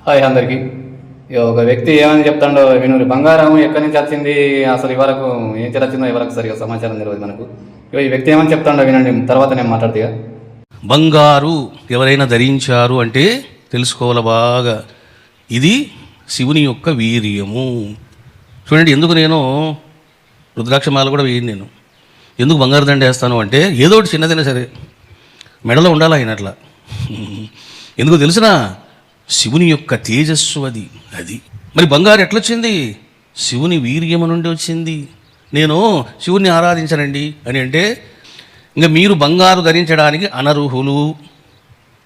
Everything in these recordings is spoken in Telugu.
హాయ్ అందరికి. ఒక వ్యక్తి ఏమని చెప్తాడో వినూరి. బంగారం ఎక్కడి నుంచి వచ్చింది, అసలు ఇవరకు ఏం వచ్చిందో ఎవరికి సరిగా సమాచారం తెలియదు మనకు. ఈ వ్యక్తి ఏమని చెప్తాడో వినండి, తర్వాత నేను మాట్లాడుతా. బంగారు ఎవరైనా ధరించారు అంటే తెలుసుకోవాలి బాగా, ఇది శివుని యొక్క వీర్యము. చూడండి, ఎందుకు నేను రుద్రాక్షమాల కూడా వేయను. నేను ఎందుకు బంగారు దండ వేస్తాను అంటే, ఏదో ఒకటి చిన్నదైనా సరే మెడలో ఉండాలి ఆయన అట్లా. ఎందుకు తెలిసినా, శివుని యొక్క తేజస్సు అది. మరి బంగారు ఎట్లొచ్చింది? శివుని వీర్యము నుండి వచ్చింది. నేను శివుని ఆరాధించనండి అని అంటే ఇంకా మీరు బంగారు ధరించడానికి అనర్హులు.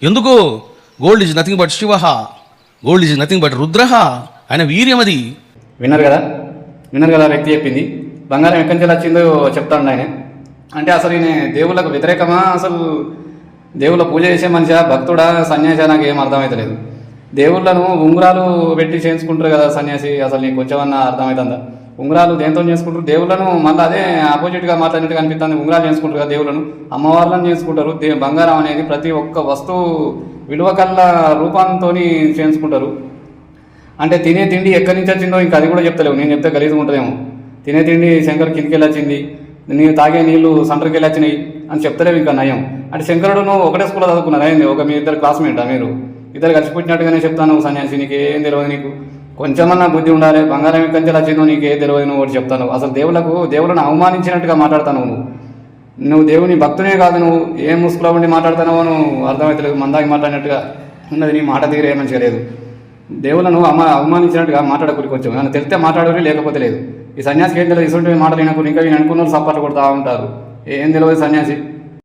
ఎందుకు? Gold is nothing but Shiva, gold is nothing but Rudra. ఆయన వీర్యం అది. విన్నారు కదా వ్యక్తి చెప్పింది. బంగారం ఎక్కడి నుంచి వచ్చిందో చెప్తాడు ఆయన. అంటే అసలు ఈయన దేవుళ్ళకు వ్యతిరేకమా, అసలు దేవుళ్ళ పూజ చేసే మనిషా, భక్తుడా, సన్యాసి? నాకు ఏం అర్థమవుతలేదు. దేవుళ్ళను ఉంగరాలు పెట్టి చేయించుకుంటారు కదా సన్యాసి. అసలు నీకు కొంచెమన్నా అర్థమవుతుందా? ఉంగరాలు దేంతో చేసుకుంటారు? దేవుళ్ళను మళ్ళీ అదే ఆపోజిట్గా మాట్లాడినట్టుగా అనిపిస్తుంది. ఉంగరాలు చేసుకుంటారు కదా దేవుళ్ళను, అమ్మవార్లను చేసుకుంటారు. బంగారం అనేది ప్రతి ఒక్క వస్తువు విలువ కల్ల రూపంతో చేయించుకుంటారు. అంటే తినే తిండి ఎక్కడి నుంచి వచ్చిందో ఇంకా అది కూడా చెప్తలేవు. నేను చెప్తే గలీజుగా ఉంటుందేమో. తినే తిండి శంకర్ కిందికి వెళ్ళి వచ్చింది, నేను తాగే నీళ్లు సంటర్కి వెళ్ళి వచ్చినాయి అని చెప్తలేవు. ఇంకా నయం. అంటే శంకరుడు నువ్వు ఒకటే స్కూల్లో చదువుకున్నారు అయింది, ఒక మీ ఇద్దరు క్లాస్మేటా? మీరు ఇద్దరు కలిసిపుట్టినట్టుగానే చెప్తాను. సన్యాసి నీకు ఏం తెలియదు, నీకు కొంచెమన్నా బుద్ధి ఉండాలి. బంగారం ఎక్కడి నుంచి వచ్చిందో నీకు ఏం తెలియదు, నువ్వు ఒకటి చెప్తాను. అసలు దేవుళ్ళను అవమానించినట్టుగా మాట్లాడతాను. నువ్వు దేవుని భక్తునే కాదు, నువ్వు ఏం ముసుగులో ఉండి మాట్లాడుతున్నావో నువ్వు అర్థమవుతలేదు. మందాకి మాట్లాడినట్టుగా ఉన్నది, నీ మాట తీరే మంచిగా లేదు. దేవుళ్ళను అవమానించినట్టుగా మాట్లాడకూడదు. కొంచెం నన్ను తెలిస్తే మాట్లాడరు, లేకపోతే లేదు. ఈ సన్యాసికి ఏం తెలియదు. ఇటువంటి మాటలు వినకూడదు. ఇంకా వీళ్ళు అనుకున్నారు సప్పట్లు కొడతా ఉంటారు. ఏం తెలియదు సన్యాసి.